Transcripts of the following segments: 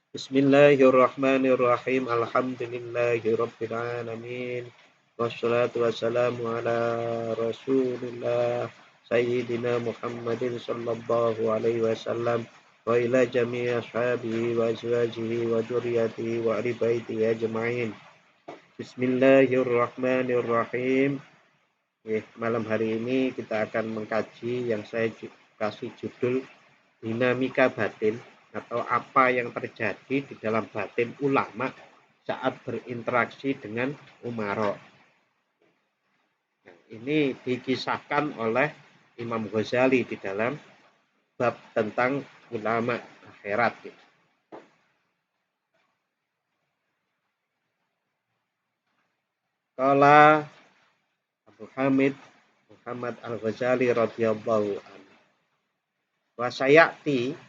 Bismillahirrahmanirrahim. Alhamdulillahirabbil alamin. Wassalatu wassalamu ala Rasulillah Sayyidina Muhammadin sallallahu alaihi wasallam wa ila jami'i ashabihi wa azwajihi wa dzurriyyatihi wa ahli baitihi ajma'in. Bismillahirrahmanirrahim. Malam hari ini kita akan mengkaji yang saya kasih judul dinamika batin atau apa yang terjadi di dalam batin ulama saat berinteraksi dengan umaro. Nah, ini dikisahkan oleh Imam Ghazali di dalam bab tentang ulama akhirat. Qala Abu Hamid Muhammad Al-Ghazali radhiyallahu anhu. Wa sayati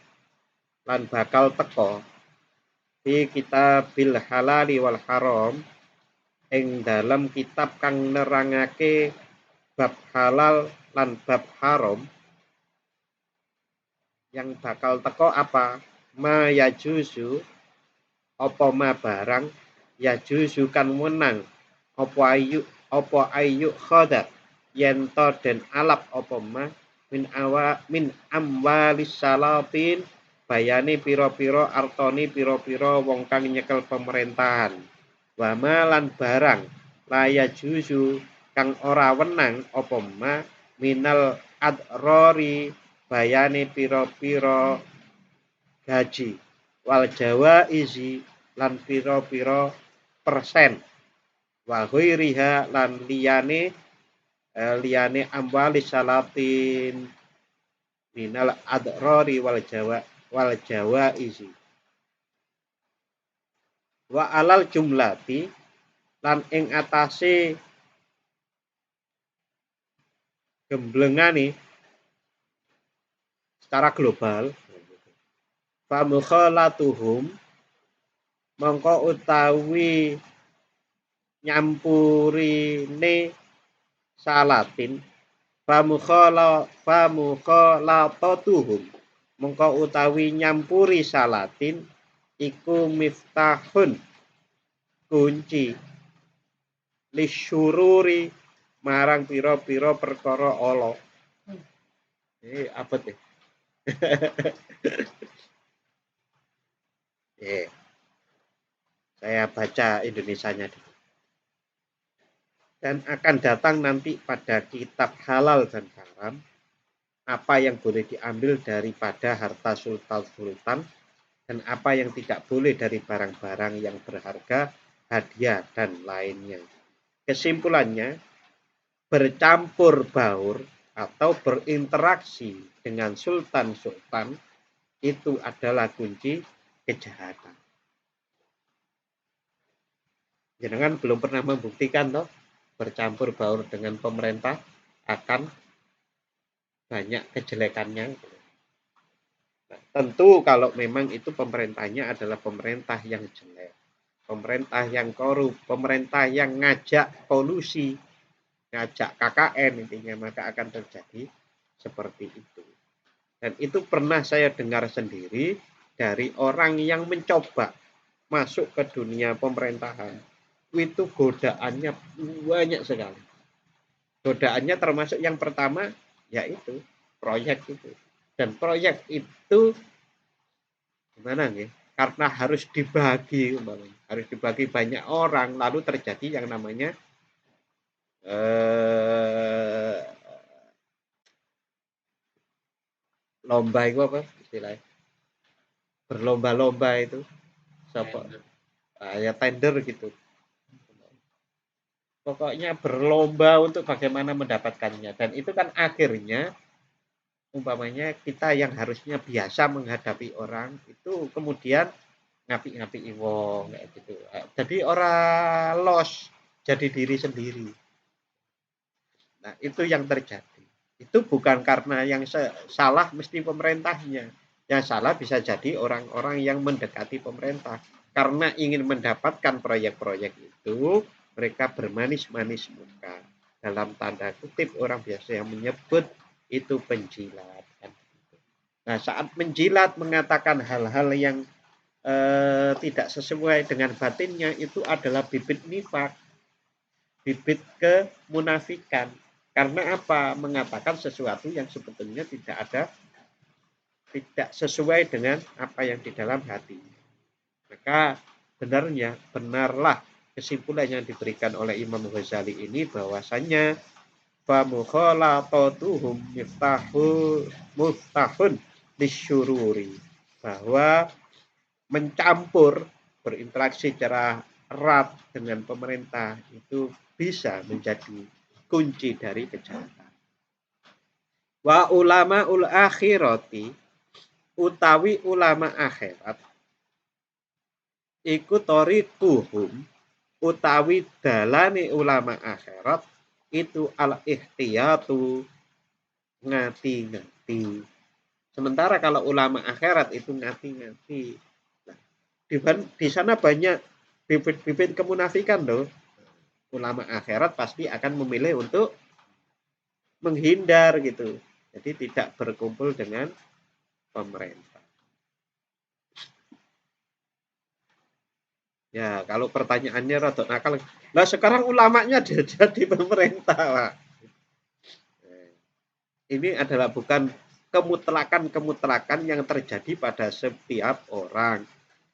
lan bakal teko di kitabil halali wal haram ing dalam kitab kang nerangake bab halal lan bab haram yang bakal teko apa ma yajuzu apa ma barang yajuzu kan menang apa ayu khodat yen to den alap apa ma min amwalis salatin bayane pira-pira artoni pira-pira wong kang nyekel pemerintahan wama lan barang laya juzu kang ora wenang apa ma minal adrori bayane pira-pira gaji wal jawa izi lan pira-pira persen wa ghairiha lan liyane amwali salatin minal adrori wal jawa izi wa alal jumlati lan ing atase gemblengane secara global famukhalatuhum mongko utawi nyampurine salatin famukhalatatuhum mongko utawi nyampuri salatin iku miftahun kunci lisyururi marang pira-pira perkara ala. Apa teh? Saya baca Indonesianya dulu. Dan akan datang nanti pada kitab halal dan haram apa yang boleh diambil daripada harta sultan dan apa yang tidak boleh dari barang-barang yang berharga, hadiah dan lainnya. Kesimpulannya, bercampur baur atau berinteraksi dengan sultan-sultan itu adalah kunci kejahatan. Jangan belum pernah membuktikan toh bercampur baur dengan pemerintah akan banyak kejelekannya. Nah, tentu kalau memang itu pemerintahnya adalah pemerintah yang jelek, pemerintah yang korup, pemerintah yang ngajak kolusi, ngajak KKN intinya, maka akan terjadi seperti itu. Dan itu pernah saya dengar sendiri dari orang yang mencoba masuk ke dunia pemerintahan. Itu godaannya banyak sekali. Godaannya termasuk yang pertama yaitu proyek itu. Dan proyek itu gimana nih? Karena harus dibagi, harus dibagi banyak orang, lalu terjadi yang namanya lomba itu apa istilahnya? Berlomba-lomba itu. Siapa? Ya tender gitu. Pokoknya berlomba untuk bagaimana mendapatkannya. Dan itu kan akhirnya umpamanya kita yang harusnya biasa menghadapi orang itu kemudian ngapi-ngapi wong kayak gitu. Jadi orang los jadi diri sendiri. Nah, itu yang terjadi. Itu bukan karena yang salah mesti pemerintahnya. Yang salah bisa jadi orang-orang yang mendekati pemerintah. Karena ingin mendapatkan proyek-proyek itu, mereka bermanis-manis muka. Dalam tanda kutip orang biasa yang menyebut itu penjilat. Nah, saat menjilat mengatakan hal-hal yang tidak sesuai dengan batinnya, itu adalah bibit nifak, bibit kemunafikan. Karena apa? Mengatakan sesuatu yang sebetulnya tidak sesuai dengan apa yang di dalam hati. Maka benarlah kesimpulan yang diberikan oleh Imam Ghazali ini bahwasanya fa mukhalatatuhum muftahun disyururi, bahwa mencampur berinteraksi secara erat dengan pemerintah itu bisa menjadi kunci dari kejahatan. Wa ulama ul akhirati, utawi ulama akhirat iku thariquhum, utawi dalane ulama akhirat itu al ihtiyatu, ngati-ngati. Sementara kalau ulama akhirat itu ngati-ngati. Nah, di sana banyak bibit-bibit kemunafikan loh. Ulama akhirat pasti akan memilih untuk menghindar gitu. Jadi tidak berkumpul dengan pemerintah. Ya, kalau pertanyaannya rada nakal, lah sekarang ulamanya jadi pemerintah, Pak. Ini adalah bukan kemutlakan-kemutlakan yang terjadi pada setiap orang.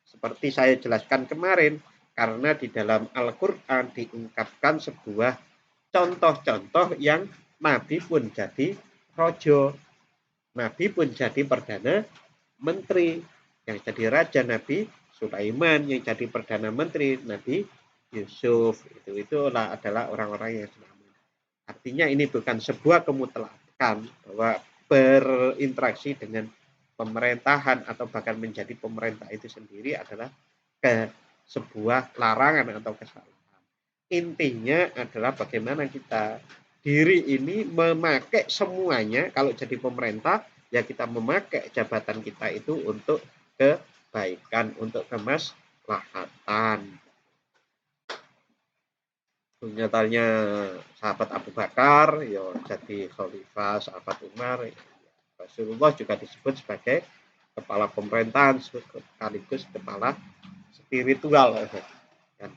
Seperti saya jelaskan kemarin, karena di dalam Al-Quran diungkapkan sebuah contoh-contoh yang Nabi pun jadi rojo, Nabi pun jadi perdana menteri, yang jadi raja Nabi Sulaiman, yang jadi perdana menteri Nabi Yusuf. Itu adalah orang-orang yang selamat. Artinya ini bukan sebuah kemutlakan bahwa berinteraksi dengan pemerintahan atau bahkan menjadi pemerintah itu sendiri adalah sebuah larangan atau kesalahan. Intinya adalah bagaimana kita diri ini memakai semuanya. Kalau jadi pemerintah, ya kita memakai jabatan kita itu untuk kebaikan, untuk kemaslahatan. Nyatanya sahabat Abu Bakar, ya jadi khalifah, sahabat Umar, Rasulullah juga disebut sebagai kepala pemerintahan sekaligus kepala spiritual. Dan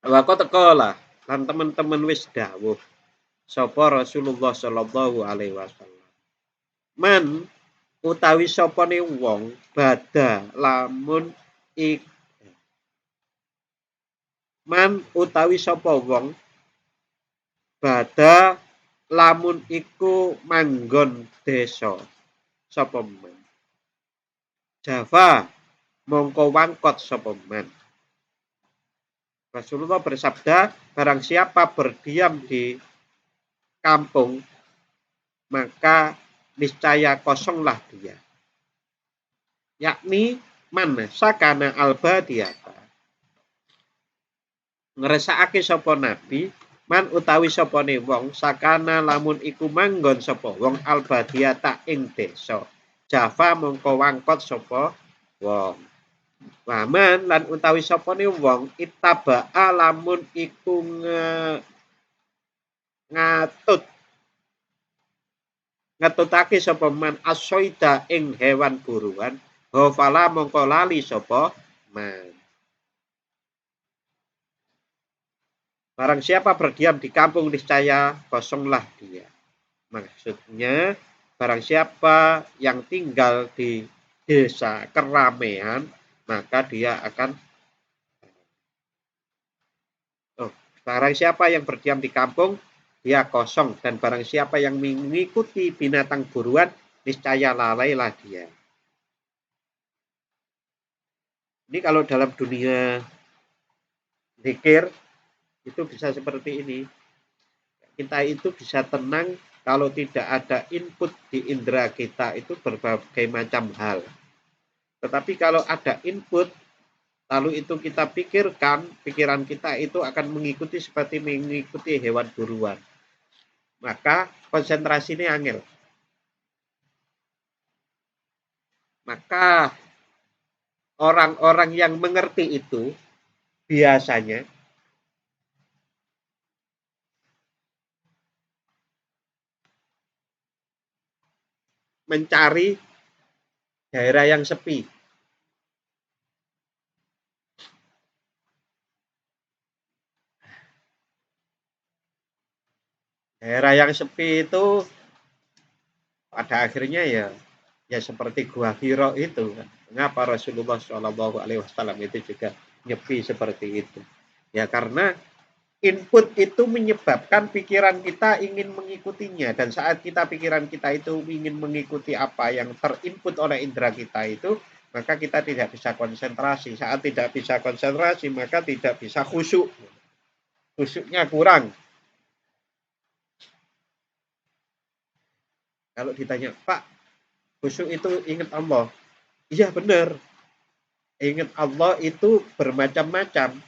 Wako teko lah, lan teman-teman wis dawuh sapa Rasulullah sallallahu alaihi wasallam. Man utawi sapane wong bada lamun ik man utawi sapa wong bada lamun iku manggon desa sapa man. Java mongko wangkot sapa man. Rasulullah bersabda, barang siapa berdiam di kampung, maka niscaya kosonglah dia. Yakni man sakana albadiyata. Ngeresakake sapa nabi, man utawi sapane wong sakana lamun iku manggon sapa wong albadiyata ing desa. Java mongko wangkot sapa wong. Waman lan utawi sapane wong ittaba'a lamun iku ngetutake sapa man asoida ing hewan buruan, hafala mongko lali sapa man. Barang siapa berdiam di kampung niscaya kosonglah dia. Maksudnya barang siapa yang tinggal di desa keramaian, maka dia akan barang siapa yang berdiam di kampung, dia kosong. Dan barang siapa yang mengikuti binatang buruan, niscaya lalailah dia. Ini kalau dalam dunia zikir, itu bisa seperti ini. Kita itu bisa tenang kalau tidak ada input di indera kita itu berbagai macam hal. Tetapi kalau ada input, lalu itu kita pikirkan, pikiran kita itu akan mengikuti seperti mengikuti hewan buruan. Maka konsentrasi ini angel. Maka orang-orang yang mengerti itu biasanya mencari daerah yang sepi. Daerah yang sepi itu pada akhirnya ya seperti Gua Hiro itu. Mengapa Rasulullah Shallallahu Alaihi Wasallam itu juga nyepi seperti itu? Ya karena input itu menyebabkan pikiran kita ingin mengikutinya, dan saat pikiran kita itu ingin mengikuti apa yang terinput oleh indera kita itu, maka kita tidak bisa konsentrasi. Saat tidak bisa konsentrasi, maka tidak bisa khusyuk. Khusyuknya kurang. Kalau ditanya, Pak, khusyuk itu ingat Allah. Iya benar. Ingat Allah itu bermacam-macam.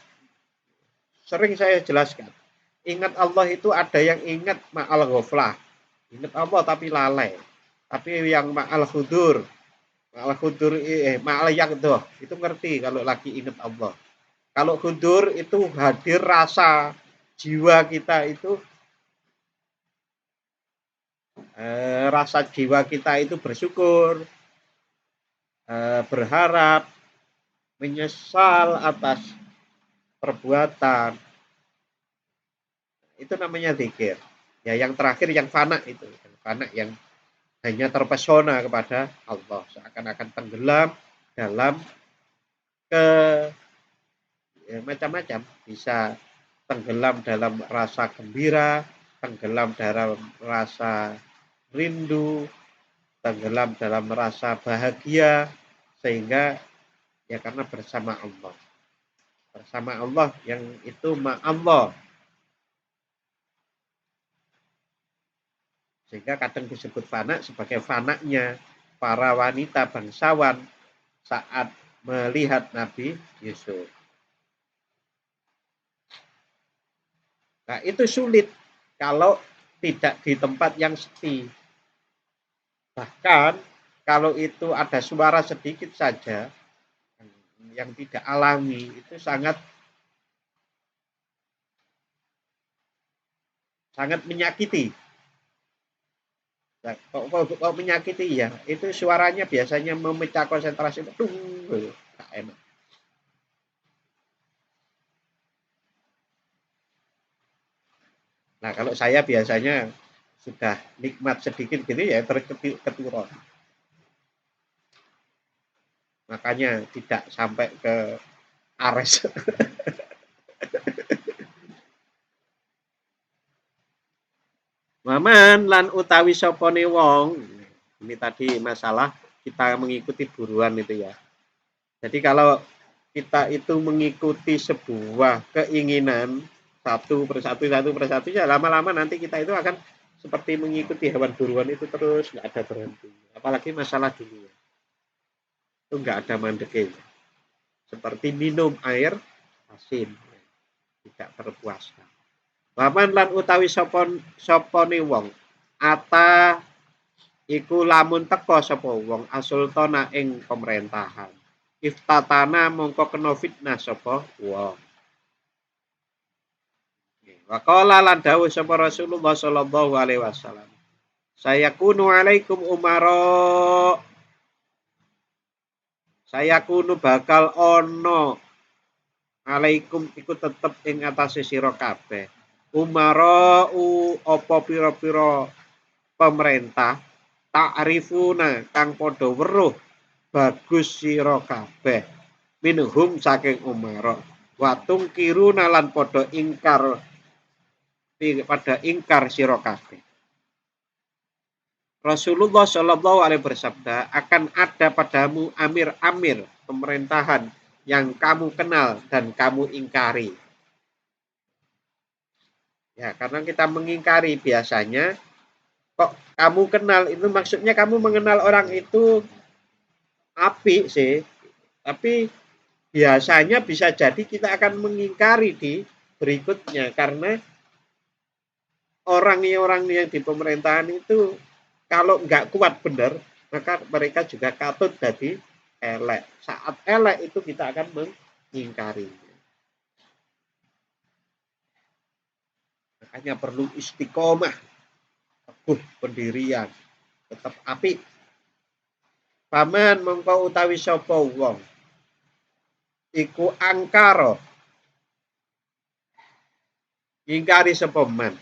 Sering saya jelaskan. Ingat Allah itu ada yang ingat ma'al ghaflah. Ingat Allah tapi lalai. Tapi yang ma'al khudur. Ma'al khudur, ma'al yaqdoh. Itu ngerti kalau lagi ingat Allah. Kalau khudur itu hadir rasa jiwa kita itu, rasa jiwa kita itu bersyukur, berharap, menyesal atas perbuatan. Itu namanya zikir. Ya yang terakhir yang fana itu. Yang fana yang hanya terpesona kepada Allah. Seakan-akan tenggelam dalam ke ya, macam-macam. Bisa tenggelam dalam rasa gembira, tenggelam dalam rasa rindu, tenggelam dalam rasa bahagia, sehingga ya karena bersama Allah. Bersama Allah yang itu ma'allah. Sehingga kadang disebut fana sebagai fananya para wanita bangsawan saat melihat Nabi Yusuf. Nah, itu sulit kalau tidak di tempat yang sepi. Bahkan kalau itu ada suara sedikit saja yang tidak alami, itu sangat menyakiti. Nah, kok menyakiti ya, itu suaranya biasanya memecah konsentrasi. Tak enak. Nah, kalau saya biasanya sudah nikmat sedikit gitu ya terketurun. Makanya tidak sampai ke Ares. Waman lan utawi sopone wong. Ini tadi masalah kita mengikuti buruan itu ya. Jadi kalau kita itu mengikuti sebuah keinginan satu persatu ya lama-lama nanti kita itu akan seperti mengikuti hewan buruan itu terus nggak ada berhenti. Apalagi masalah dunia itu nggak ada mandeknya. Seperti minum air asin tidak terpuaskan. Waman lan utawi sopone wong ata iku lamun teko sapa wong asultana ing pemerintahan. Iftatana mongko kena fitnah sapa wong. Waqala lan dawuh sapa Rasulullah sallallahu alaihi wasallam. Saya kunu alaikum umaro. Saya kunu bakal ono alaikum iku tetep ing atase sira kabeh. Umara apa pira-pira pemerintah ta'rifuna kang padha weruh bagus sira kabeh minhum saking umara watung kiruna lan padha ingkar sira kabeh. Rasulullah Shallallahu Alaihi bersabda, akan ada padamu amir-amir pemerintahan yang kamu kenal dan kamu ingkari. Ya, karena kita mengingkari biasanya, kok kamu kenal itu maksudnya kamu mengenal orang itu apik sih, tapi biasanya bisa jadi kita akan mengingkari di berikutnya karena orang-orang yang di pemerintahan itu kalau nggak kuat benar, maka mereka juga katut jadi elek. Saat elek itu kita akan mengingkari. Makanya perlu istiqomah, teguh pendirian, tetap apik. Paman mongko utawi sapa wong iku angkara ingkari sapa man.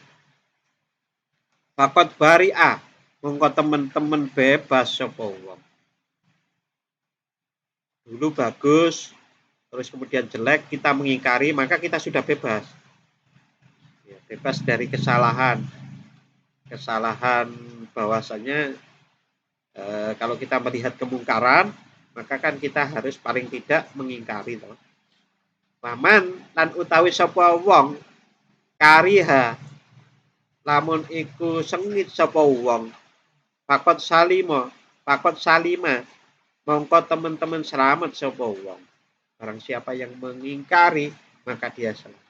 Fakot bari'a mongko temen-temen bebas sapa wong. Dulu bagus, terus kemudian jelek, kita mengingkari, maka kita sudah bebas. Ya, bebas dari kesalahan. Kesalahan bahwasanya kalau kita melihat kemungkaran, maka kan kita harus paling tidak mengingkari toh. Paman lan utawi sapa wong kariha lamun iku sengit sapa wong pakot salima mongko teman-teman selamat sapa wong. Barang siapa yang mengingkari maka dia selamat.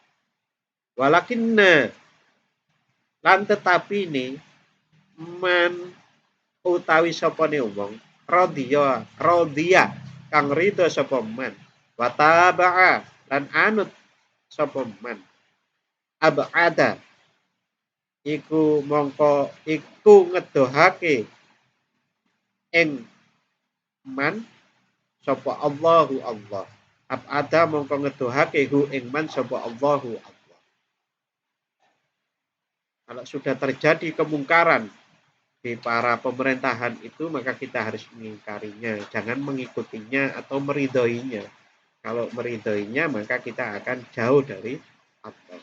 Walakinna lan tetapi ini man utawi sapa ne wong radhiya kang ridho sapa man wa taba'a lan anut sapa man abada iku mongko iku ngedohake ing man sapa Allahu Allah abada mongko ngedohake hu ing man sapa Allahu Allah. Kalau sudah terjadi kemungkaran di para pemerintahan itu maka kita harus mengingkarinya, jangan mengikutinya atau meridhoinya. Kalau meridhoinya maka kita akan jauh dari Allah.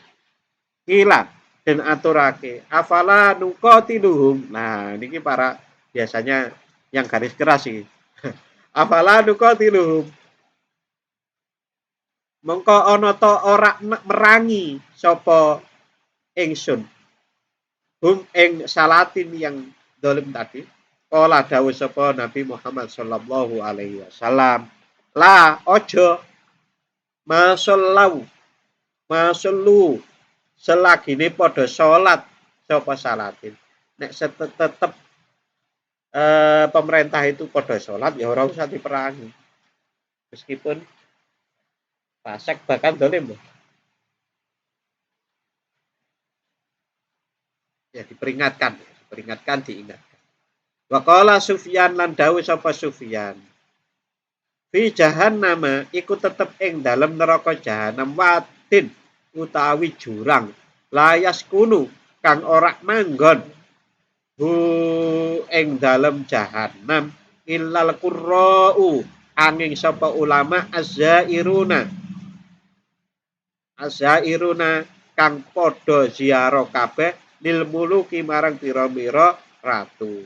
Kila dan aturake afala nuqatiluhum. Nah, ini para biasanya yang garis keras sih. Afala nuqatiluhum. Mongko ana ta ora merangi sapa ingsun. Hum ing salatin yang dolim tadi. Kala dawuh sapa Nabi Muhammad sallallahu alaihi wasallam. La ojo masallu selagine padha salat sapa salatin. Nek tetep pemerintah itu padha salat ya ora usah diperangi. Meskipun fasik bahkan dolim. Ya diperingatkan, diingatkan. Wa qala Sufyan lan dawuh sapa Sufyan. Fi jahannam iku tetep ing dalem neraka jahanam wadin utawi jurang layas kunu kang ora manggon hu ing dalem jahanam illal qurra'u angin sapa ulama azzairuna kang padha ziarah kabeh lil muluki marang pira-pira ratu.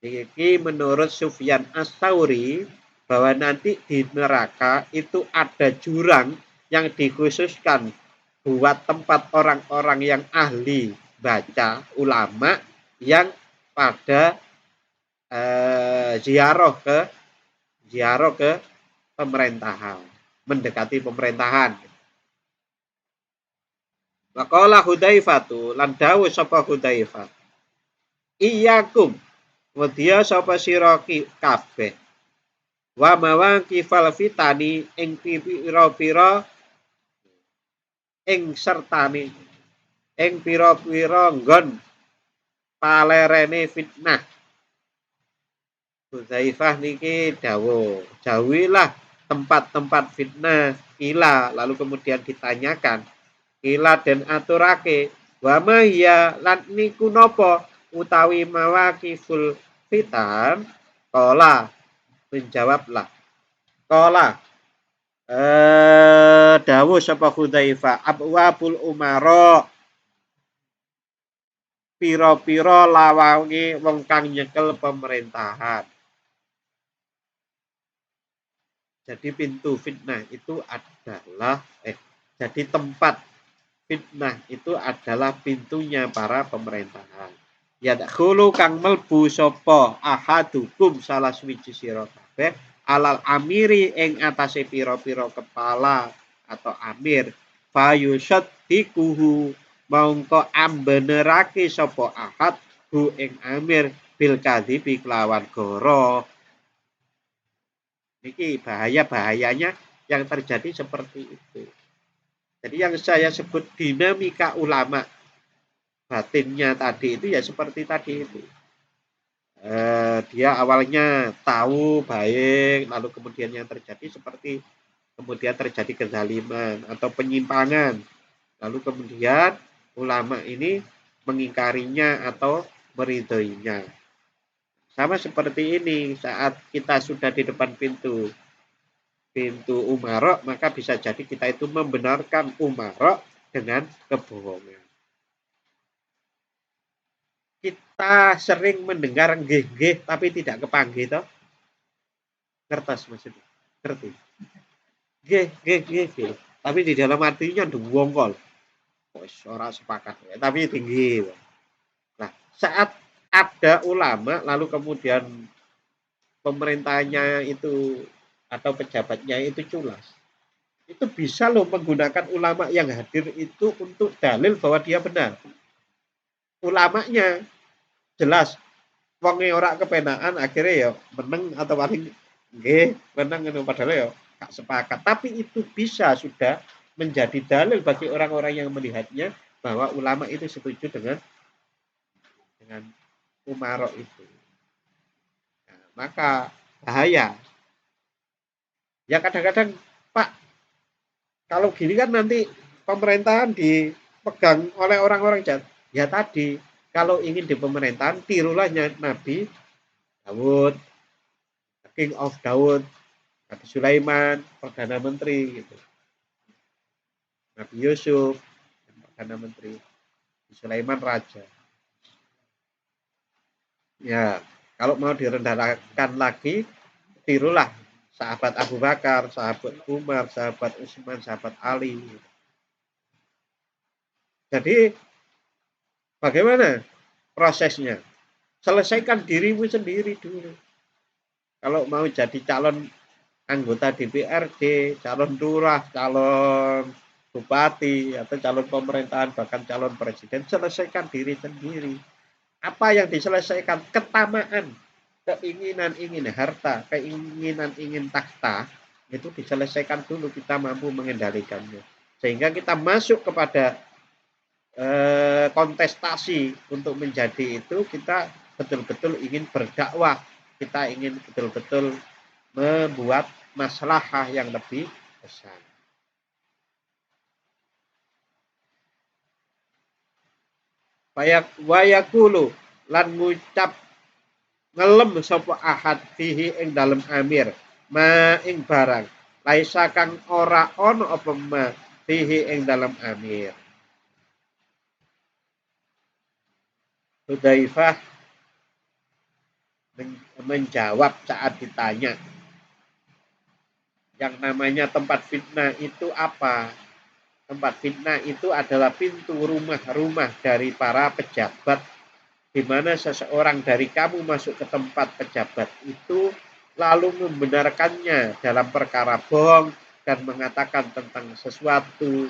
Iki menurut Sufyan Ats-Tsauri bahwa nanti di neraka itu ada jurang yang dikhususkan buat tempat orang-orang yang ahli baca, ulama yang pada ziarah ke pemerintahan, mendekati pemerintahan. Waqala Hudzaifah lan dawuh sapa Hudzaifah. Iyyakum wedya sapa sira kabeh. Wa mawaqi fal fitani ing pira-pira ing sertane ing pira-pira nggon palerene fitnah. Hudzaifah niki dawuh, jauhilah tempat-tempat fitnah. Ila lalu kemudian ditanyakan ila dan aturake wa ya lan niku napa utawi mawaqiful fitan qala menjawablah qala dawuh sapa Hudzaifah abwabul umara pira-pira lawange wong kang nyekel pemerintahan. Jadi pintu fitnah itu adalah jadi tempat fitnah itu adalah pintunya para pemerintahan. Yadkhulu kang melbu sapa ahadukum salah suwiji sira kabeh alal amiri ing atase pira-pira kepala atau amir fayusaddiquhu mongko ambenerake sapa ahad hu ing amir bil kadhibi kelawan goro. Niki bahaya-bahayanya yang terjadi seperti itu. Jadi yang saya sebut dinamika ulama batinnya tadi itu ya seperti tadi itu. Dia awalnya tahu baik, lalu kemudian yang terjadi seperti kemudian terjadi kezaliman atau penyimpangan, lalu kemudian ulama ini mengingkarinya atau meridhoinya. Sama seperti ini, saat kita sudah di depan pintu umarok, maka bisa jadi kita itu membenarkan umarok dengan kebohongan. Kita sering mendengar nggih tapi tidak kepanggih toh. Ngertos maksudnya? Ngerti? Nggih. Tapi di dalam artinya duwongkol. Wis ora sepakat ya, tapi tinggi. Nah, saat ada ulama lalu kemudian pemerintahnya itu atau pejabatnya itu culas, itu bisa loh menggunakan ulama yang hadir itu untuk dalil bahwa dia benar. Ulamanya jelas wonge ora kepenaan akhirnya ya meneng atau paling nggih meneng ngono padahal ya gak sepakat. Tapi itu bisa sudah menjadi dalil bagi orang-orang yang melihatnya bahwa ulama itu setuju dengan umarok itu. Nah, maka bahaya. Ya kadang-kadang Pak, kalau gini kan nanti pemerintahan dipegang oleh orang-orang jahat. Ya tadi, kalau ingin di pemerintahan, tirulah Nabi Daud, King of Daud, Nabi Sulaiman, Perdana Menteri, gitu. Nabi Yusuf, Perdana Menteri, Nabi Sulaiman Raja. Ya, kalau mau direndahkan lagi, tirulah sahabat Abu Bakar, sahabat Umar, sahabat Utsman, sahabat Ali. Jadi bagaimana prosesnya? Selesaikan dirimu sendiri dulu. Kalau mau jadi calon anggota DPRD, calon lurah, calon bupati, atau calon pemerintahan, bahkan calon presiden, selesaikan diri sendiri. Apa yang diselesaikan? Ketamaan, keinginan ingin harta, keinginan ingin takhta, itu diselesaikan dulu, kita mampu mengendalikannya. Sehingga kita masuk kepada kontestasi untuk menjadi itu, kita betul-betul ingin berdakwah, kita ingin betul-betul membuat maslahah yang lebih besar. Wayakulu lan ngucap ngelem sapa ahad fihi ing dalem amir ma ing barang laisa kang ora ono apa ma fihi ing dalem amir. Hudzaifah menjawab saat ditanya, yang namanya tempat fitnah itu apa? Tempat fitnah itu adalah pintu rumah-rumah dari para pejabat, di mana seseorang dari kamu masuk ke tempat pejabat itu lalu membenarkannya dalam perkara bohong dan mengatakan tentang sesuatu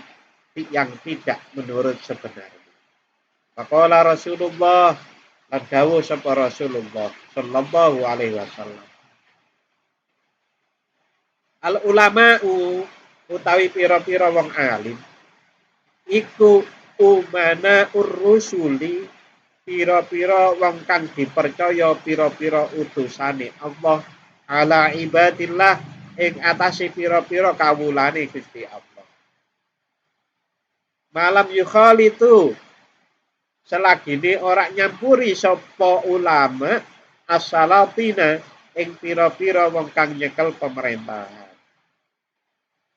yang tidak menurut sebenarnya. Faqala Rasulullah, lan dawuh sapa Rasulullah sallallahu alaihi wasallam, al ulama'u utawi pira-pira wong alim iku umana urrusuli, pira-pira wong kang dipercaya pira-pira utusane Allah ala ibadillah ing atase pira-pira kawulane Gusti Allah. Malam yukhalitu selagine ora nyampuri sapa ulama as-salatina ing pira-pira wong kang nyekel pemerintahan.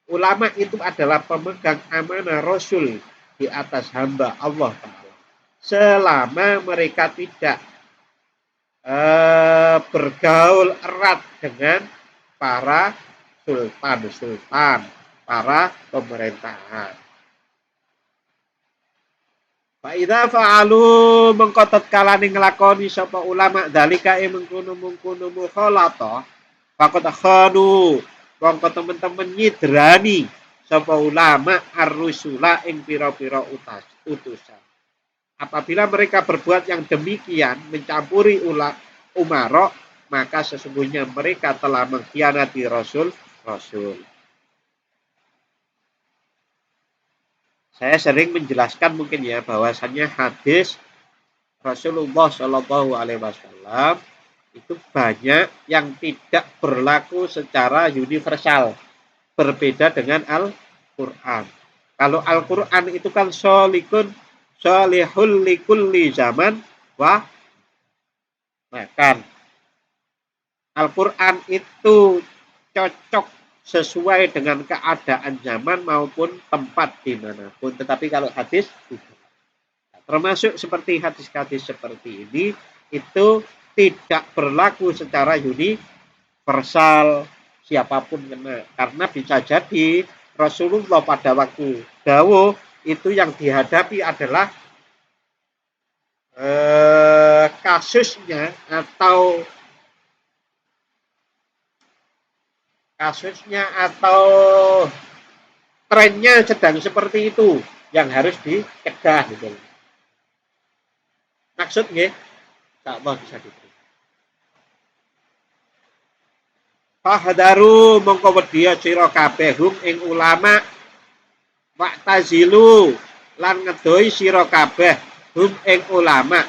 Ulama itu adalah pemegang amanah Rasul di atas hamba Allah Ta'ala. Selama mereka tidak bergaul erat dengan para sultan, para pemerintahan. Fa'idha fa'alu mengkotot kalani ngelakoni sapa ulama dalika mengkunu mukhalata faqad khanu mongko teman-teman nyidrani sapa ulama ar-rusula ing pira-pira utusan. Apabila mereka berbuat yang demikian, mencampuri umarok, maka sesungguhnya mereka telah mengkhianati Rasul. Saya sering menjelaskan mungkin ya bahwasannya hadis Rasulullah Shallallahu Alaihi Wasallam itu banyak yang tidak berlaku secara universal, berbeda dengan Al-Quran. Kalau Al-Quran itu kan solihul likulli zaman wa makan. Al-Quran itu cocok sesuai dengan keadaan zaman maupun tempat dimanapun. Tetapi kalau hadis, termasuk seperti hadis-hadis seperti ini, itu tidak berlaku secara universal, siapapun kena. Karena bisa jadi Rasulullah pada waktu dawuh itu yang dihadapi adalah kasusnya atau trennya sedang seperti itu yang harus dicegah gitu. Maksudnya, insyaallah bisa diterima. Fahdaru mongko wedya sira kabeh hum ing ulama wa'tazilu lan ngedoi sira kabeh hum ing ulama.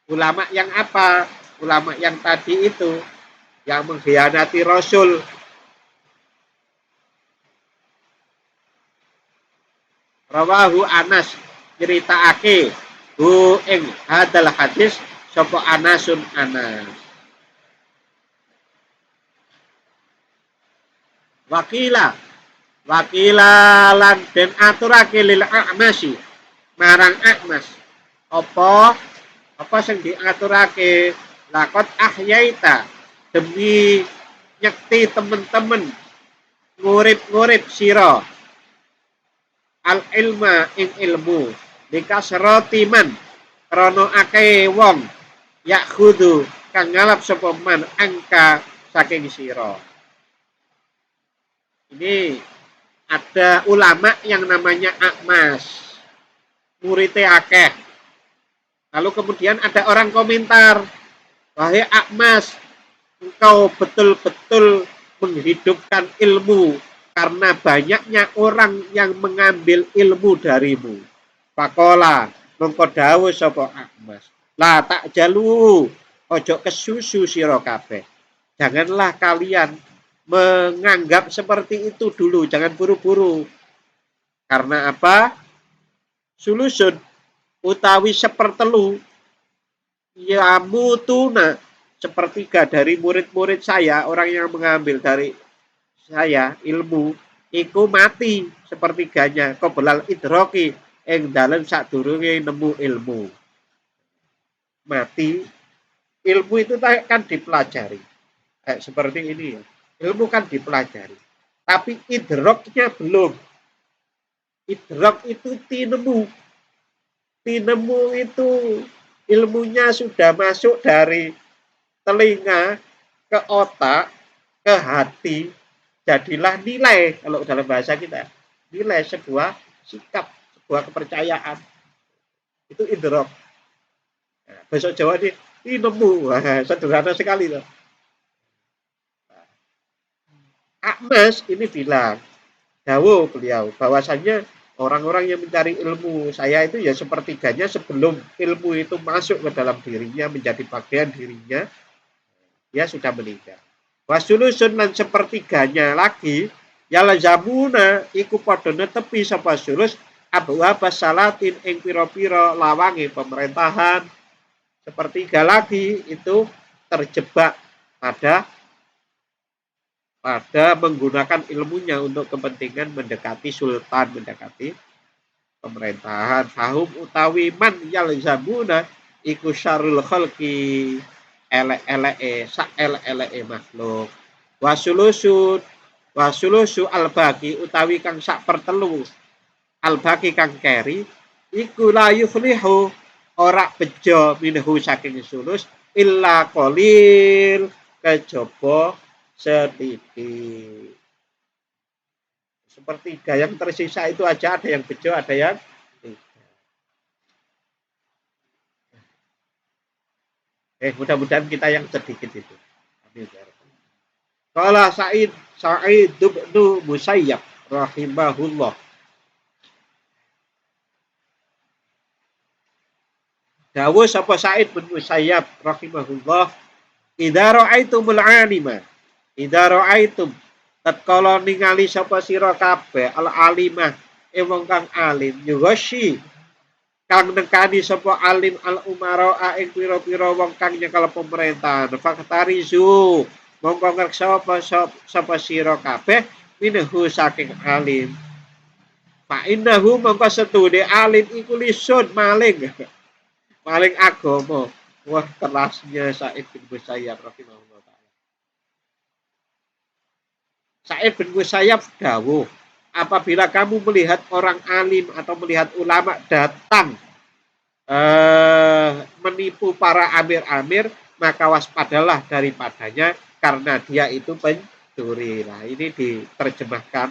Ulama yang apa? Ulama yang tadi itu yang mengkhianati Rasul. Rawahu Anas nyeritakake hu ing hadal hadis sapa Anasun Anas. Wakila lan den aturake lil a'masi marang A'mas. Apa sing diaturake lakot ahyaita demi nyekti temen-temen ngurip-ngurip sira al ilma ing ilmu likasrati man krana akeh wong yakhudu kang ngalap sapa man angka saking sira. Ini ada ulama yang namanya A'mas, muridnya akeh. Lalu kemudian ada orang komentar, wahai A'mas, engkau betul-betul menghidupkan ilmu karena banyaknya orang yang mengambil ilmu darimu. Pakola mongko dawuh sapa A'mas, la tak jalu ojo kesusu sira kabeh. Janganlah kalian menganggap seperti itu dulu, jangan buru-buru. Karena apa? Sulusun utawi sepertelu yamutuna sepertiga dari murid-murid saya, orang yang mengambil dari saya ilmu iku mati sepertiganya qoblal idroki ing dalem sadurunge nemu ilmu. Mati ilmu itu kan dipelajari. Seperti ini ya. Ilmu kan dipelajari. Tapi idroknya belum. Idrok itu tinemu. Tinemu itu ilmunya sudah masuk dari telinga ke otak, ke hati, jadilah nilai kalau dalam bahasa kita. Nilai sebuah sikap, sebuah kepercayaan. Itu idrok. Nah, besok Jawa ini nemu. Sederhana sekali loh. A'mas ini bilang, dawuh beliau, bahwasannya orang-orang yang mencari ilmu saya itu ya sepertiganya sebelum ilmu itu masuk ke dalam dirinya, menjadi bagian dirinya, dia sudah meninggal. Wasulusun dan sepertiganya lagi, ya lazamuna iku padha netepi sapa sulus abwa salatin ing pira-pira lawange pemerintahan. Sepertiga lagi itu terjebak pada menggunakan ilmunya untuk kepentingan mendekati sultan, mendekati pemerintahan. Fahum utawi man yalzamuna iku syarul khalqi elek-eleke sak elek-eleke makhluk. Wasulusu albagi utawi kang sak pertelu albagi kang keri iku la yuflihu ora bejo minhu saking sulus illa qalil kejaba sedikit. Sepertiga yang tersisa itu aja ada yang bejo, ada yang tidak. Mudah-mudahan kita yang sedikit itu. Qala Sa'id bin Musayyab rahimahullah. Dawuh sapa Sa'id bin Musayyab rahimahullah Idza ra'aitumul 'alima, idza ra'aitum tatkala ningali sapa sira kabeh al alimah wong kang alim yughshi kang nekani sapa alim al umara ing pira-pira wong kang nyekel pemerintahan faktarizu mongko ngreksa sapa sira kabeh minhu saking alim fa innahu mongko setune alim iku lisun maling maling agama. Wah kerasnya Sa'id bin Musayyab rahimahullah taala. Sa'id bin Musayyab dawuh, apabila kamu melihat orang alim atau melihat ulama datang menipu para amir-amir, maka waspadalah daripadanya karena dia itu pencuri. Nah, ini diterjemahkan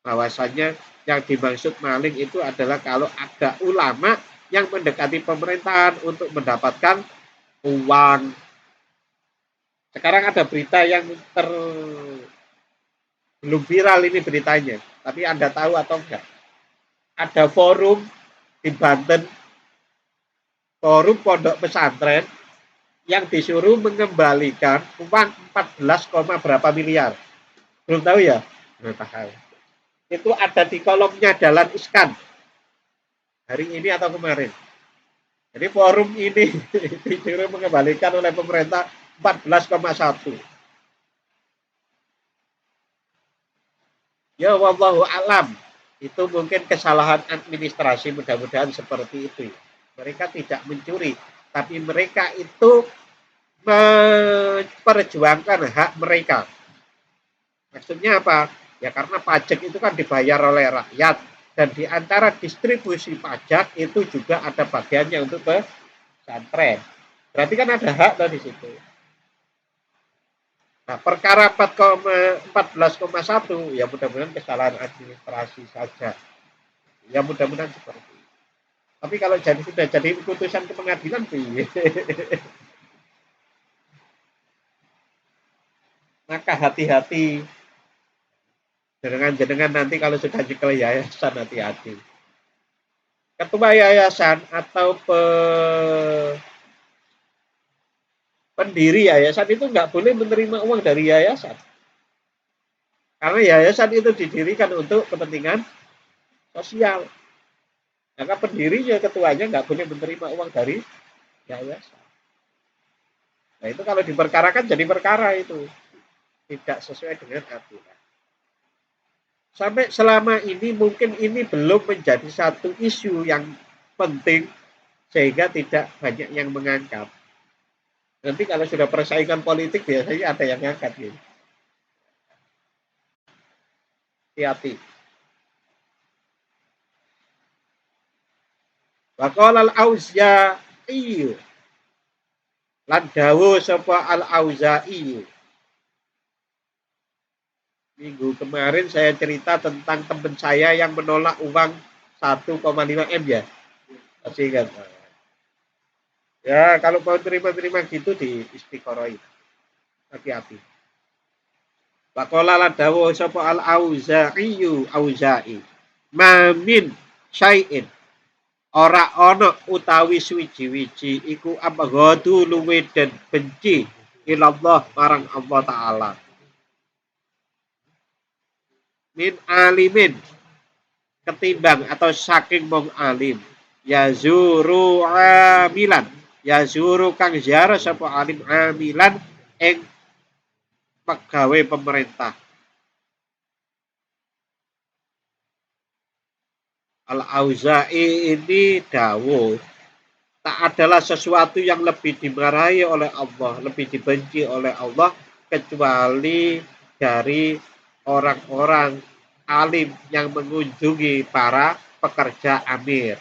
bahwasanya yang dimaksud maling itu adalah kalau ada ulama yang mendekati pemerintahan untuk mendapatkan uang. Sekarang ada berita yang belum viral ini beritanya, tapi Anda tahu atau enggak? Ada forum di Banten, forum pondok pesantren yang disuruh mengembalikan uang 14, berapa miliar. Belum tahu ya? Belum tahu. Itu ada di kolomnya Dahlan Iskan. Hari ini atau kemarin. Jadi forum ini disuruh mengembalikan oleh pemerintah 14,1. Ya wallahu alam. Itu mungkin kesalahan administrasi, mudah-mudahan seperti itu. Mereka tidak mencuri, tapi mereka itu memperjuangkan hak mereka. Maksudnya apa? Ya karena pajak itu kan dibayar oleh rakyat dan di antara distribusi pajak itu juga ada bagiannya untuk pesantren. Berarti kan ada hak di situ. Nah, perkara 14,1 ya mudah-mudahan kesalahan administrasi saja. Ya mudah-mudahan seperti itu. Tapi kalau sudah jadi putusan ke pengadilan, maka hati-hati jenengan nanti kalau sudah nyekel yayasan hati-hati. Ketua yayasan atau pendiri yayasan itu nggak boleh menerima uang dari yayasan. Karena yayasan itu didirikan untuk kepentingan sosial. Maka pendirinya, ketuanya nggak boleh menerima uang dari yayasan. Nah itu kalau diperkarakan jadi perkara itu. Tidak sesuai dengan aturan. Sampai selama ini mungkin ini belum menjadi satu isu yang penting sehingga tidak banyak yang mengangkat. Nanti kalau sudah persaingan politik biasanya ada yang ngangkat gitu. Hati-hati. Wa qala al-Auza'i lan dawuh sapa al-Auza'i. Minggu kemarin saya cerita tentang teman saya yang menolak uang 1,5 M ya. Masih ingat. Ya, kalau mau terima-terima gitu di istiqoroh. Hati-hati. Pakola lan dawuh sapa Auza'i. Mamin syai'in ora ana utawi suwiji-wiji iku abghadu luwe dan benci ilallah marang Allah taala. Min alimin ketimbang atau saking wong alim yazuru amilan yazuru kang ziarah sapa alim amilan ing pegawai pemerintah. Al-Auza'i ini dawuh tak adalah sesuatu yang lebih dimarahi oleh Allah, lebih dibenci oleh Allah kecuali dari orang-orang alim yang mengunjungi para pekerja amir.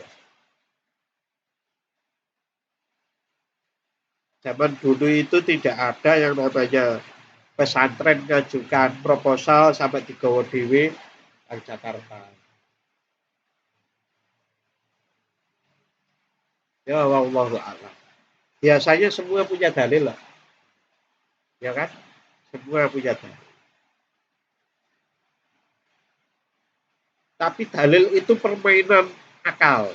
Zaman dulu itu tidak ada yang namanya pesantren mengajukan proposal sampai di Gowo Dewi di Jakarta. Ya wallahu a'lam. Biasanya semua punya dalil lah. Ya kan? Semua punya dalil. Tapi dalil itu permainan akal.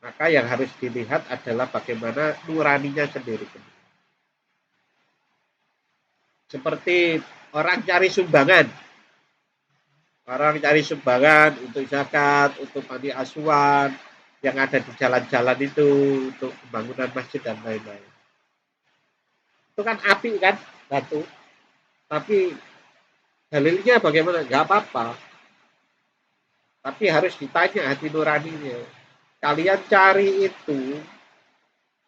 Maka yang harus dilihat adalah bagaimana nuraninya sendiri. Seperti orang cari sumbangan. Orang cari sumbangan untuk zakat, untuk panti asuhan yang ada di jalan-jalan itu, untuk pembangunan masjid dan lain-lain. Itu kan api kan, batu. Tapi dalilnya bagaimana? Nggak apa-apa. Tapi harus ditanya hati nuraninya. Kalian cari itu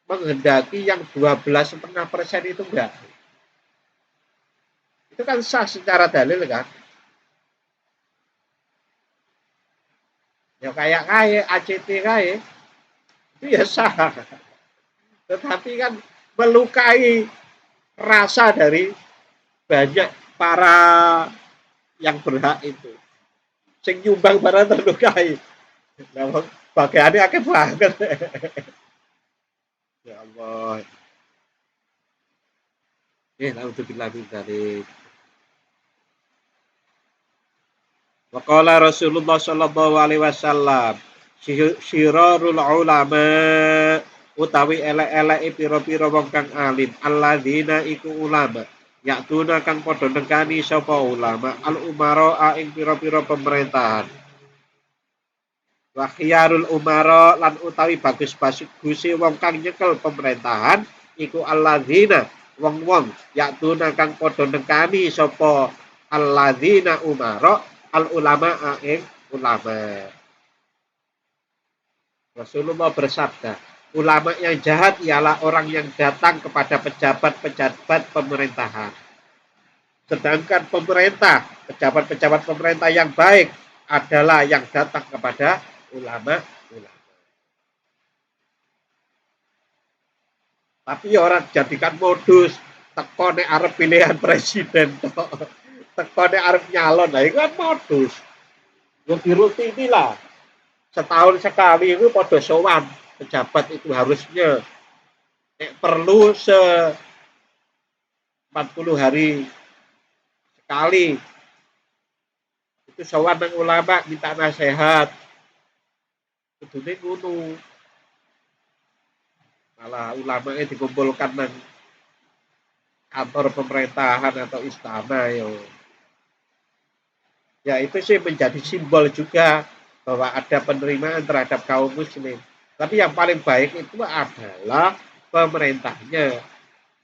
menghendaki yang 12,5% itu enggak. Itu kan sah secara dalil kan. Ya kayak kaya ACT kaya itu ya sah. Tetapi kan melukai rasa dari banyak para yang berhak itu. Sing nyumbang barang terlukai. Nah, bagiannya akeh banget. Ya Allah. Naudzubillah min dzalik. Waqala Rasulullah sallallahu alaihi wasallam, syirarul ulama utawi elek-eleke pira-pira wong kang alim, alladzina iku ulama. Yaktuna kang padha nekani sapa ulama al umara ing pira-pira pemerintahan. Wa khiyarul umara lan utawi bagus-baguse wong kang nyekel pemerintahan iku alladzina wong-wong yaktuna kang padha nekani sapa alladzina umara al ulama ing ulama. Rasulullah bersabda, ulama yang jahat ialah orang yang datang kepada pejabat-pejabat pemerintahan. Sedangkan pemerintah, pejabat-pejabat pemerintah yang baik adalah yang datang kepada ulama-ulama. Tapi orang jadikan modus teko nek arep pilihan presiden teko nek arep nyalon. Nah, itu kan modus. Rutin-rutinilah. Setahun sekali itu pada sowan pejabat itu harusnya perlu 40 hari sekali itu sowan nang ulama minta nasihat kudune ngono malah ulamanya dikumpulkan nang kantor pemerintahan atau istana ya itu sih menjadi simbol juga bahwa ada penerimaan terhadap kaum muslim. Tapi yang paling baik itu adalah pemerintahnya,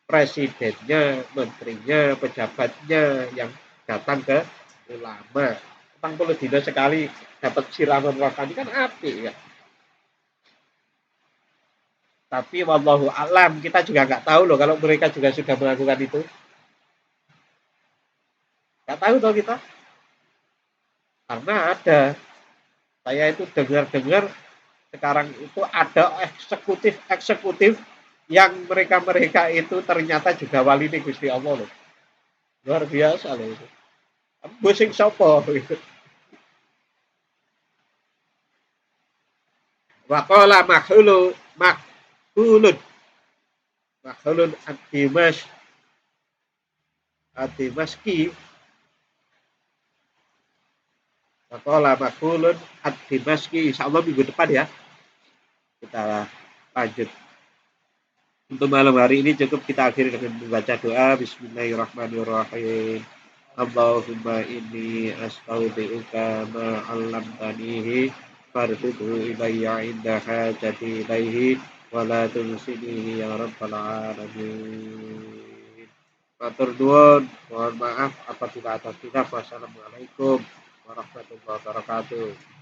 presidennya, menterinya, pejabatnya yang datang ke ulama. 40 dina sekali dapat siraman rohani kan apik ya. Tapi wallahu alam kita juga nggak tahu loh kalau mereka juga sudah melakukan itu. Nggak tahu toh kita. Karena ada saya itu dengar-dengar sekarang itu ada eksekutif yang mereka itu ternyata juga wali nih Gusti Allah loh. Luar biasa loh itu. Busing sopo gitu. Waqala makhulun ad-Dimashqi waqala makhulun ad-Dimashqi insyaallah minggu depan ya kita lanjut. Untuk malam hari ini cukup kita akhiri dengan membaca doa bismillahirrahmanirrahim. Allahumma inni astaudi'uka ma 'allamtanihi farduhu ilayya inda hajati ilaihi wa la tunsinihi ya rabbal alamin. Matur nuwun, mohon maaf apabila ada khilaf. Wassalamualaikum warahmatullahi wabarakatuh.